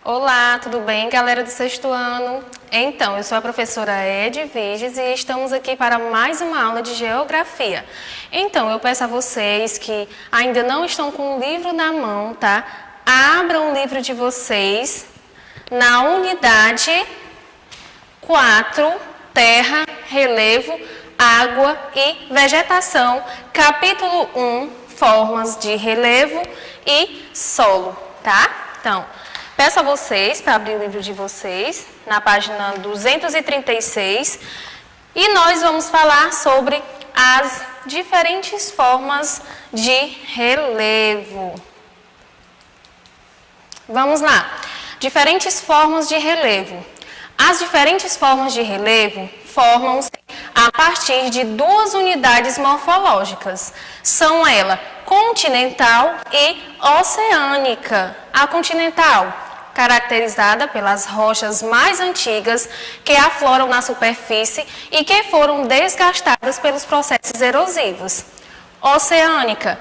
Olá, tudo bem, galera do sexto ano? Então, eu sou a professora Edviges e estamos aqui para mais uma aula de Geografia. Então, eu peço a vocês que ainda não estão com o livro na mão, tá? Abram o livro de vocês na unidade 4, Terra, Relevo, Água e Vegetação, capítulo 1, Formas de Relevo e Solo, tá? Então, peço a vocês para abrir o livro de vocês, na página 236, e nós vamos falar sobre as diferentes formas de relevo. Vamos lá. Diferentes formas de relevo. As diferentes formas de relevo formam-se a partir de duas unidades morfológicas. São elas continental e oceânica. A continental, caracterizada pelas rochas mais antigas que afloram na superfície e que foram desgastadas pelos processos erosivos. Oceânica,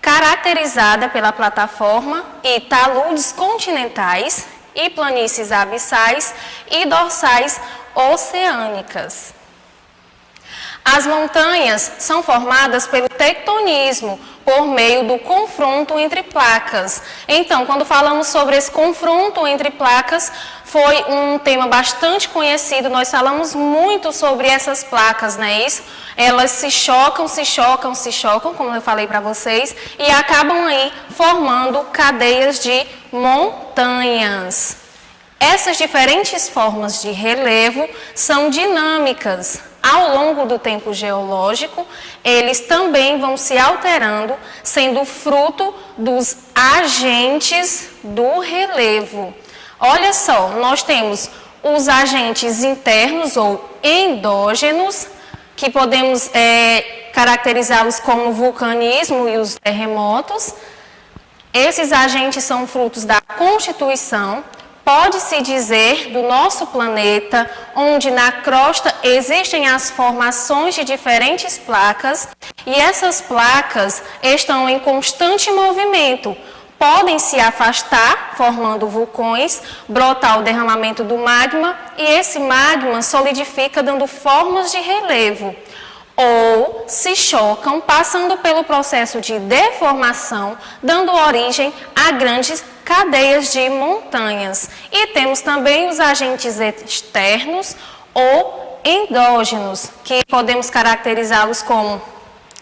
caracterizada pela plataforma e taludes continentais e planícies abissais e dorsais oceânicas. As montanhas são formadas pelo tectonismo, por meio do confronto entre placas. Então, quando falamos sobre esse confronto entre placas, foi um tema bastante conhecido, nós falamos muito sobre essas placas, não é isso? Elas se chocam, como eu falei para vocês, e acabam aí formando cadeias de montanhas. Essas diferentes formas de relevo são dinâmicas. Ao longo do tempo geológico, eles também vão se alterando, sendo fruto dos agentes do relevo. Olha só, nós temos os agentes internos ou endógenos, que podemos caracterizá-los como o vulcanismo e os terremotos. Esses agentes são frutos da constituição, pode-se dizer, do nosso planeta, onde na crosta existem as formações de diferentes placas e essas placas estão em constante movimento. Podem se afastar, formando vulcões, brotar o derramamento do magma e esse magma solidifica, dando formas de relevo. Ou se chocam, passando pelo processo de deformação, dando origem a grandes cadeias de montanhas. E temos também os agentes externos ou endógenos, que podemos caracterizá-los como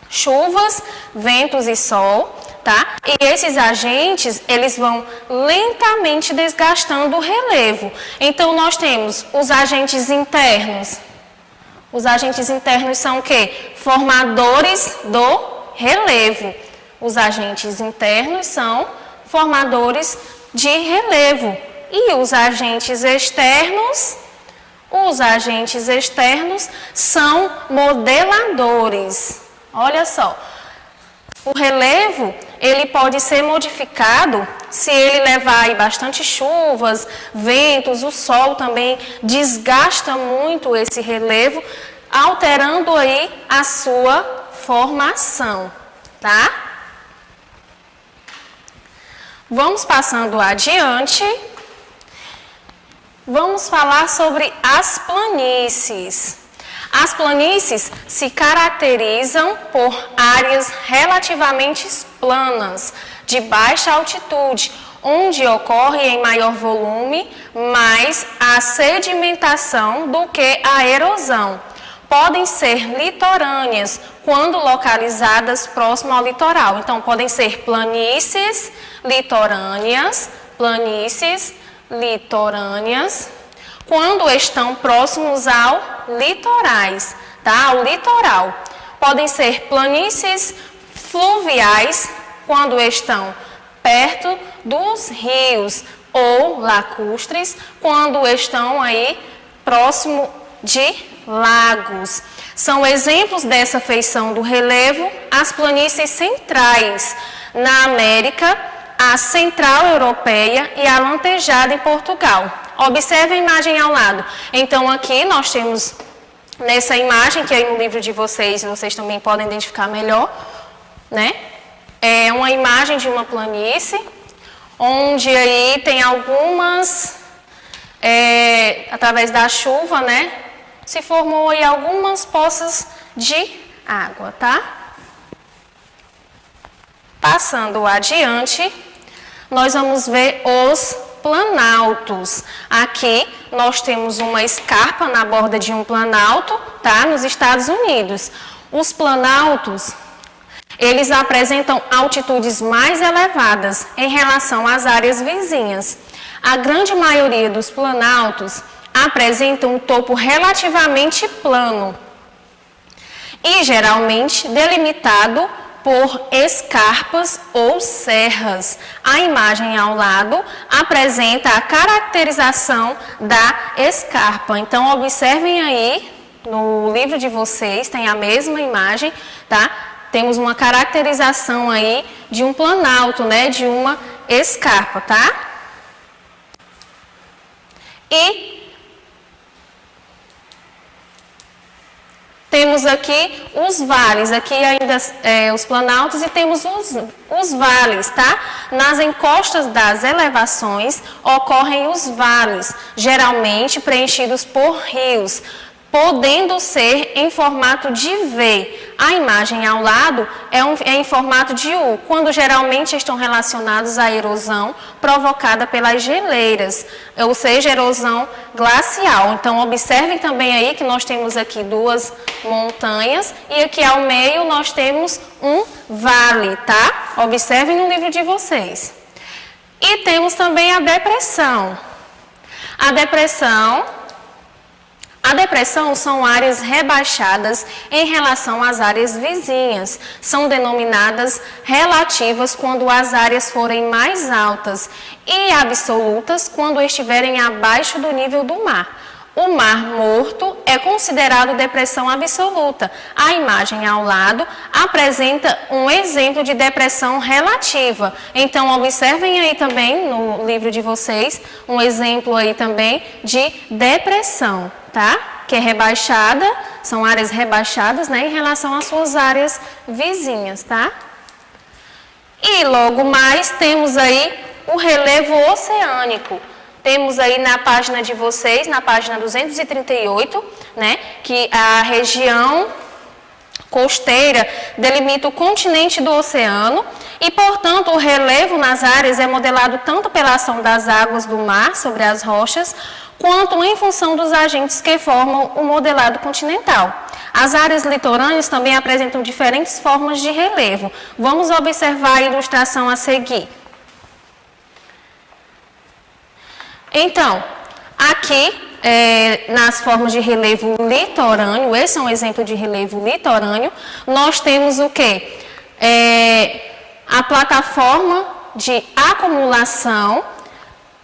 chuvas, ventos e sol, tá? E esses agentes, eles vão lentamente desgastando o relevo. Então, nós temos os agentes internos. Os agentes internos são o quê? Formadores do relevo. Os agentes internos são formadores de relevo. E os agentes externos? Os agentes externos são modeladores. Olha só, o relevo, ele pode ser modificado se ele levar aí bastante chuvas, ventos, o sol também desgasta muito esse relevo, alterando aí a sua formação, tá? Vamos passando adiante. Vamos falar sobre as planícies. As planícies se caracterizam por áreas relativamente planas, de baixa altitude, onde ocorre em maior volume mais a sedimentação do que a erosão. Podem ser litorâneas, quando localizadas próximo ao litoral. Então, podem ser planícies litorâneas, quando estão próximos ao litorais, tá? Ao litoral. Podem ser planícies fluviais, quando estão perto dos rios, ou lacustres, quando estão aí próximo de lagos. São exemplos dessa feição do relevo as planícies centrais na América, a central europeia e a lantejada em Portugal. Observe a imagem ao lado. Então, aqui nós temos, nessa imagem, que aí no livro de vocês também podem identificar melhor, né? É uma imagem de uma planície, onde aí tem algumas, através da chuva, né, se formou aí algumas poças de água, tá? Passando adiante, nós vamos ver os planaltos. Aqui nós temos uma escarpa na borda de um planalto, tá? Nos Estados Unidos. Os planaltos, eles apresentam altitudes mais elevadas em relação às áreas vizinhas. A grande maioria dos planaltos apresentam um topo relativamente plano e geralmente delimitado por escarpas ou serras. A imagem ao lado apresenta a caracterização da escarpa. Então, observem aí, no livro de vocês, tem a mesma imagem, tá? Temos uma caracterização aí de um planalto, né? De uma escarpa, tá? E temos aqui os vales, aqui ainda os planaltos, e temos os vales, tá? Nas encostas das elevações ocorrem os vales, geralmente preenchidos por rios, podendo ser em formato de V. A imagem ao lado é em formato de U, quando geralmente estão relacionados à erosão provocada pelas geleiras, ou seja, erosão glacial. Então, observem também aí que nós temos aqui duas montanhas e aqui ao meio nós temos um vale, tá? Observem no livro de vocês. E temos também a depressão. A depressão são áreas rebaixadas em relação às áreas vizinhas. São denominadas relativas quando as áreas forem mais altas e absolutas quando estiverem abaixo do nível do mar. O Mar Morto é considerado depressão absoluta. A imagem ao lado apresenta um exemplo de depressão relativa. Então, observem aí também no livro de vocês um exemplo aí também de depressão, tá? Que é rebaixada, são áreas rebaixadas, né, em relação às suas áreas vizinhas, tá? E logo mais temos aí o relevo oceânico. Temos aí na página de vocês, na página 238, né, que a região costeira delimita o continente do oceano e, portanto, o relevo nas áreas é modelado tanto pela ação das águas do mar sobre as rochas, quanto em função dos agentes que formam o modelado continental. As áreas litorâneas também apresentam diferentes formas de relevo. Vamos observar a ilustração a seguir. Então, aqui, nas formas de relevo litorâneo, esse é um exemplo de relevo litorâneo, nós temos o quê? A plataforma de acumulação,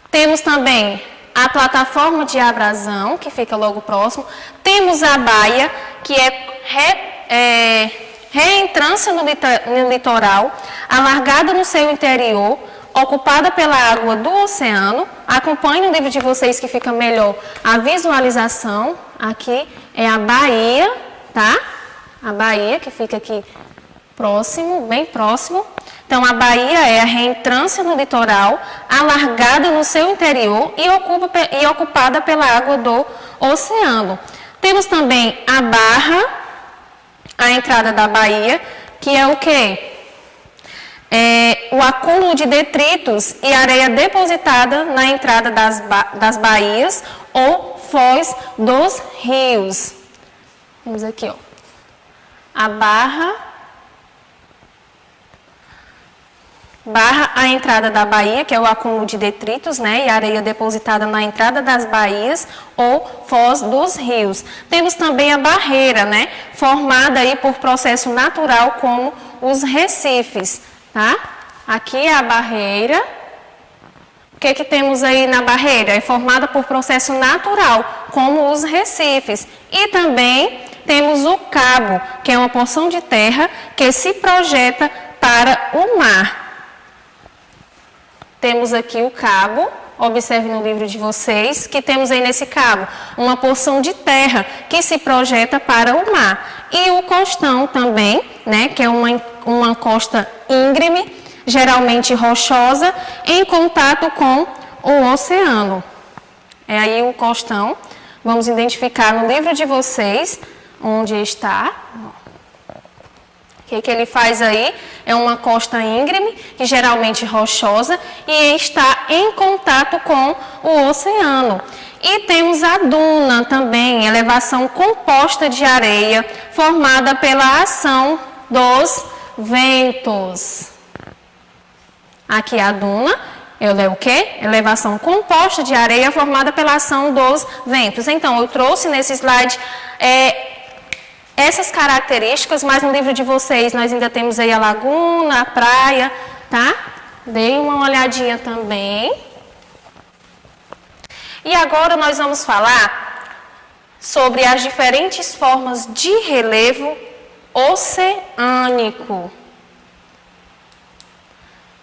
temos também a plataforma de abrasão, que fica logo próximo, temos a baía, que é reentrância no litoral, alargada no seu interior, ocupada pela água do oceano. Acompanhe no livro de vocês que fica melhor a visualização. Aqui é a baía, tá? A baía que fica aqui próximo, bem próximo. Então, a baía é a reentrância no litoral, alargada no seu interior e ocupada pela água do oceano. Temos também a barra, a entrada da baía, que é o quê? O acúmulo de detritos e areia depositada na entrada das baías ou foz dos rios. Temos aqui, ó, a barra, a entrada da baía, que é o acúmulo de detritos, né, e areia depositada na entrada das baías ou foz dos rios. Temos também a barreira, né, formada aí por processo natural como os recifes. Tá? Aqui é a barreira. O que temos aí na barreira? É formada por processo natural, como os recifes. E também temos o cabo, que é uma porção de terra que se projeta para o mar. Temos aqui o cabo, observe no livro de vocês, que temos aí nesse cabo uma porção de terra que se projeta para o mar. E o costão também, né, que é uma costa íngreme, geralmente rochosa, em contato com o oceano. É aí o costão. Vamos identificar no livro de vocês onde está. O que ele faz aí? É uma costa íngreme, que geralmente rochosa, e está em contato com o oceano. E temos a duna também, elevação composta de areia, formada pela ação dos ventos. Aqui a duna, ela é o quê? Elevação composta de areia formada pela ação dos ventos. Então, eu trouxe nesse slide essas características, mas no livro de vocês nós ainda temos aí a laguna, a praia, tá? Deem uma olhadinha também. E agora nós vamos falar sobre as diferentes formas de relevo oceânico.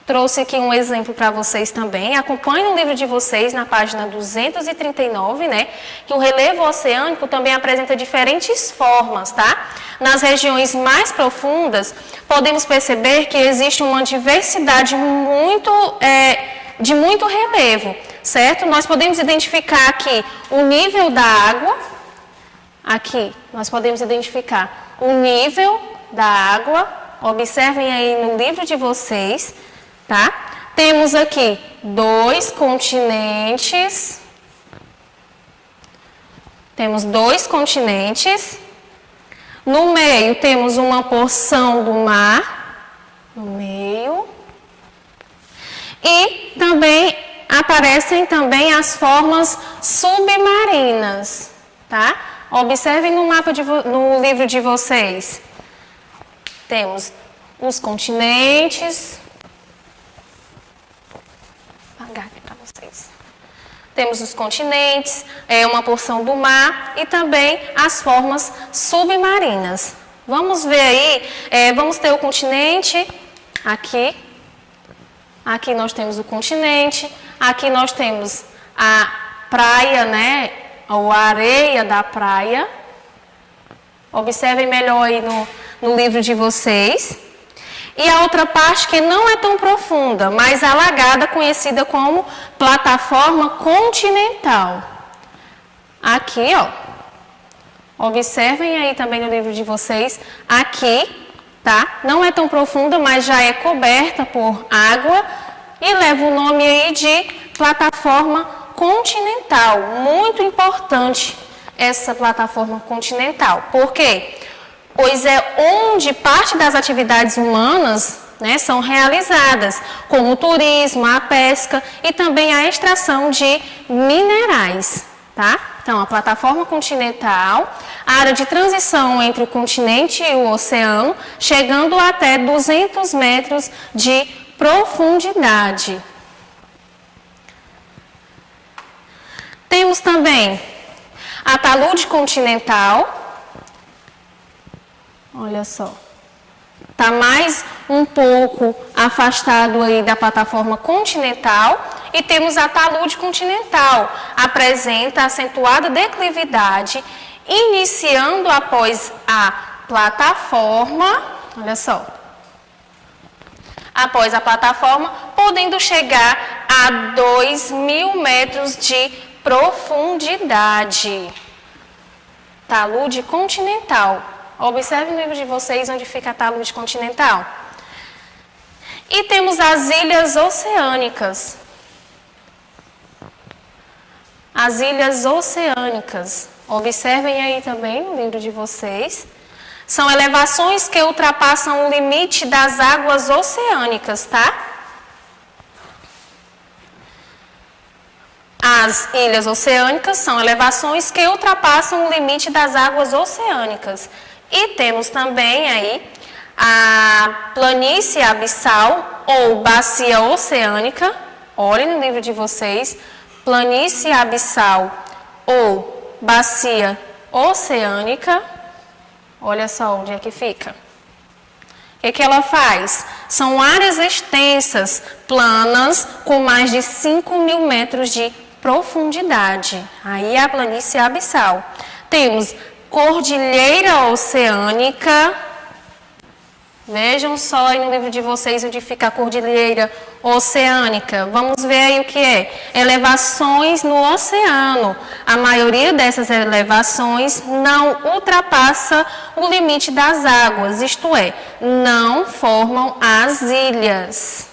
Trouxe aqui um exemplo para vocês também. Acompanhe no livro de vocês, na página 239, né? Que o relevo oceânico também apresenta diferentes formas, tá? Nas regiões mais profundas, podemos perceber que existe uma diversidade de muito relevo, certo? Nós podemos identificar aqui o nível da água. Aqui, nós podemos identificar o nível da água. Observem aí no livro de vocês. Tá? Temos aqui 2 continentes. Temos 2 continentes. No meio temos uma porção do mar. No meio. E também aparecem também as formas submarinas. Tá? Observem no mapa no livro de vocês. Temos os continentes. Aqui para vocês. Temos os continentes, uma porção do mar e também as formas submarinas. Vamos ver aí, vamos ter o continente aqui. Aqui nós temos o continente, aqui nós temos a praia, né, ou a areia da praia. Observem melhor aí no livro de vocês. E a outra parte que não é tão profunda, mas alagada, conhecida como plataforma continental. Aqui, ó. Observem aí também no livro de vocês. Aqui, tá? Não é tão profunda, mas já é coberta por água e leva o nome aí de plataforma continental. Muito importante essa plataforma continental. Por quê? Pois é onde parte das atividades humanas, né, são realizadas, como o turismo, a pesca e também a extração de minerais, tá? Então, a plataforma continental, a área de transição entre o continente e o oceano, chegando até 200 metros de profundidade. Temos também a talude continental. Olha só, está mais um pouco afastado aí da plataforma continental e temos a talude continental, apresenta acentuada declividade, iniciando após a plataforma, olha só, após a plataforma, podendo chegar a 2.000 metros de profundidade. Talude continental. Observe no livro de vocês onde fica a talude continental. E temos as ilhas oceânicas. As ilhas oceânicas. Observem aí também no livro de vocês. São elevações que ultrapassam o limite das águas oceânicas, tá? As ilhas oceânicas são elevações que ultrapassam o limite das águas oceânicas. E temos também aí a planície abissal ou bacia oceânica. Olhem no livro de vocês, planície abissal ou bacia oceânica. Olha só onde é que fica. O que ela faz? São áreas extensas, planas, com mais de 5.000 metros de profundidade. Aí é a planície abissal. Temos Cordilheira Oceânica, Vejam só aí no livro de vocês onde fica a cordilheira oceânica. Vamos ver aí o que é. Elevações no oceano. A maioria dessas elevações não ultrapassa o limite das águas, isto é, não formam as ilhas.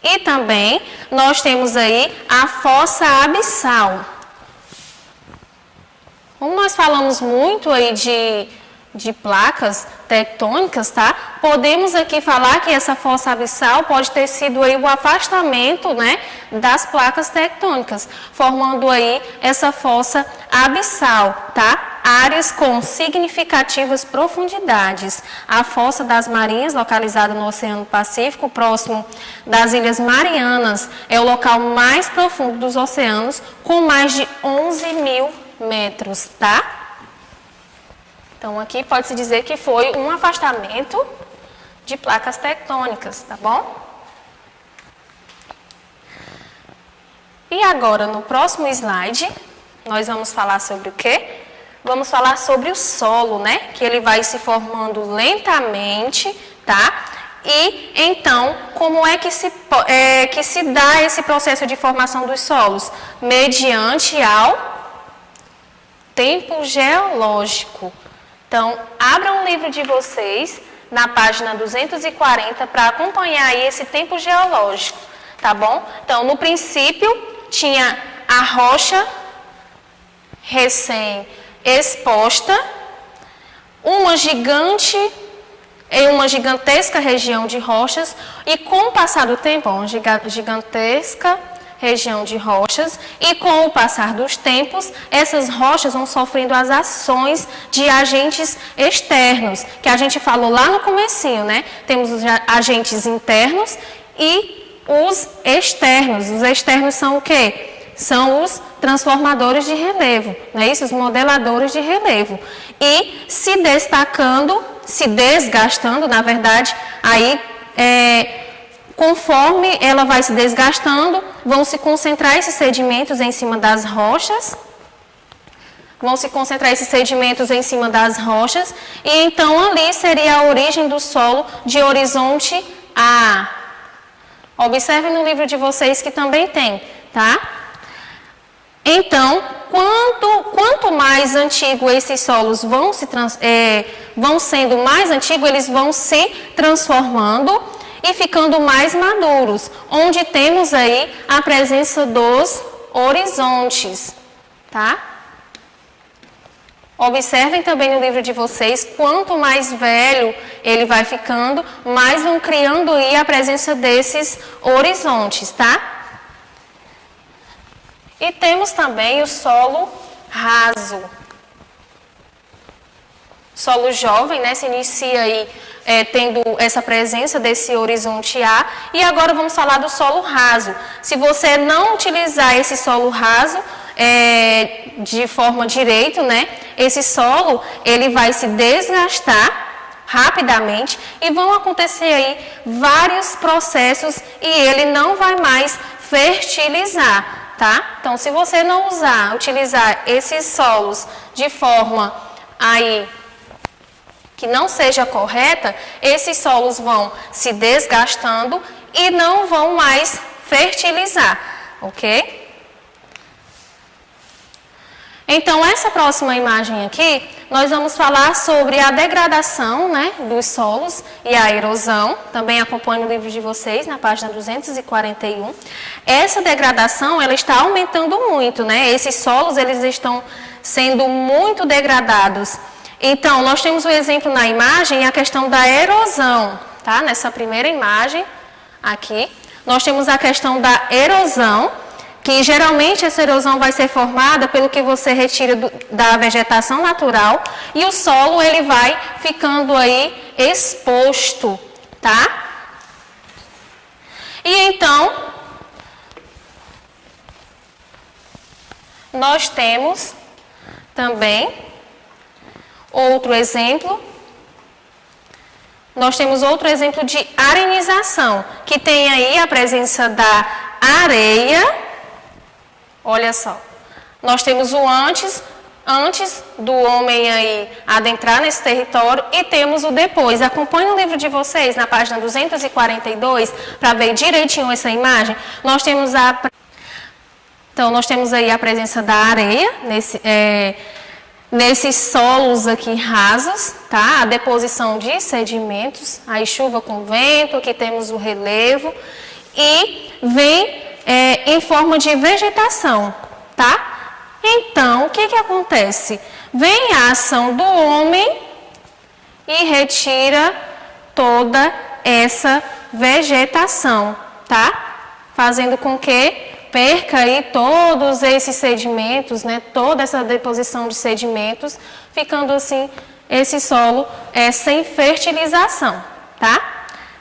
E também nós temos aí a fossa abissal. Como nós falamos muito aí de placas tectônicas, tá? Podemos aqui falar que essa fossa abissal pode ter sido aí o afastamento, né, das placas tectônicas, formando aí essa fossa abissal, tá? Áreas com significativas profundidades. A fossa das Marinhas, localizada no Oceano Pacífico, próximo das Ilhas Marianas, é o local mais profundo dos oceanos, com mais de 11.000 metros, tá? Então, aqui pode-se dizer que foi um afastamento de placas tectônicas, tá bom? E agora, no próximo slide, nós vamos falar sobre o quê? Vamos falar sobre o solo, né? Que ele vai se formando lentamente, tá? E, então, como é que se dá esse processo de formação dos solos? Mediante ao tempo geológico. Então, abram o livro de vocês na página 240 para acompanhar aí esse tempo geológico, tá bom? Então, no princípio, tinha a rocha recém-exposta, uma gigantesca região de rochas, e com o passar do tempo, uma gigantesca região de rochas, e com o passar dos tempos, essas rochas vão sofrendo as ações de agentes externos, que a gente falou lá no comecinho, né? Temos os agentes internos e os externos. Os externos são o quê? São os transformadores de relevo, não é isso? Os modeladores de relevo. E se desgastando, na verdade, aí conforme ela vai se desgastando, vão se concentrar esses sedimentos em cima das rochas. E então ali seria a origem do solo de horizonte A. Observem no livro de vocês que também tem, tá? Então, quanto mais antigo esses solos vão sendo mais antigos, eles vão se transformando e ficando mais maduros, onde temos aí a presença dos horizontes, tá? Observem também no livro de vocês, quanto mais velho ele vai ficando, mais vão criando aí a presença desses horizontes, tá? E temos também o solo raso. Solo jovem, né, se inicia aí tendo essa presença desse horizonte A. E agora vamos falar do solo raso. Se você não utilizar esse solo raso de forma direita, né, esse solo ele vai se desgastar rapidamente e vão acontecer aí vários processos e ele não vai mais fertilizar, tá? Então, se você não utilizar esses solos de forma aí que não seja correta, esses solos vão se desgastando e não vão mais fertilizar, ok? Então, essa próxima imagem aqui, nós vamos falar sobre a degradação, né, dos solos e a erosão. Também acompanhe no livro de vocês, na página 241. Essa degradação, ela está aumentando muito, né? Esses solos, eles estão sendo muito degradados. Então, nós temos um exemplo na imagem, a questão da erosão, tá? Nessa primeira imagem aqui, nós temos a questão da erosão, que geralmente essa erosão vai ser formada pelo que você retira da vegetação natural e o solo ele vai ficando aí exposto, tá? E então, nós temos também outro exemplo. Nós temos outro exemplo de arenização, que tem aí a presença da areia. Olha só, nós temos o antes, antes do homem aí adentrar nesse território e temos o depois. Acompanhe no livro de vocês, na página 242, para ver direitinho essa imagem. Nós temos aí a presença da areia nesses solos aqui rasos, tá? A deposição de sedimentos, aí chuva com vento, aqui temos o relevo e vem em forma de vegetação, tá? Então, o que acontece? Vem a ação do homem e retira toda essa vegetação, tá? Fazendo com que perca aí todos esses sedimentos, né? Toda essa deposição de sedimentos, ficando assim esse solo sem fertilização, tá?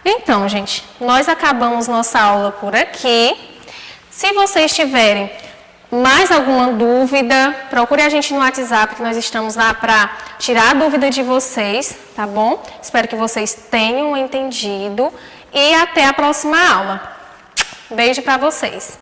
Então, gente, nós acabamos nossa aula por aqui. Se vocês tiverem mais alguma dúvida, procure a gente no WhatsApp, que nós estamos lá para tirar a dúvida de vocês, tá bom? Espero que vocês tenham entendido e até a próxima aula. Beijo para vocês.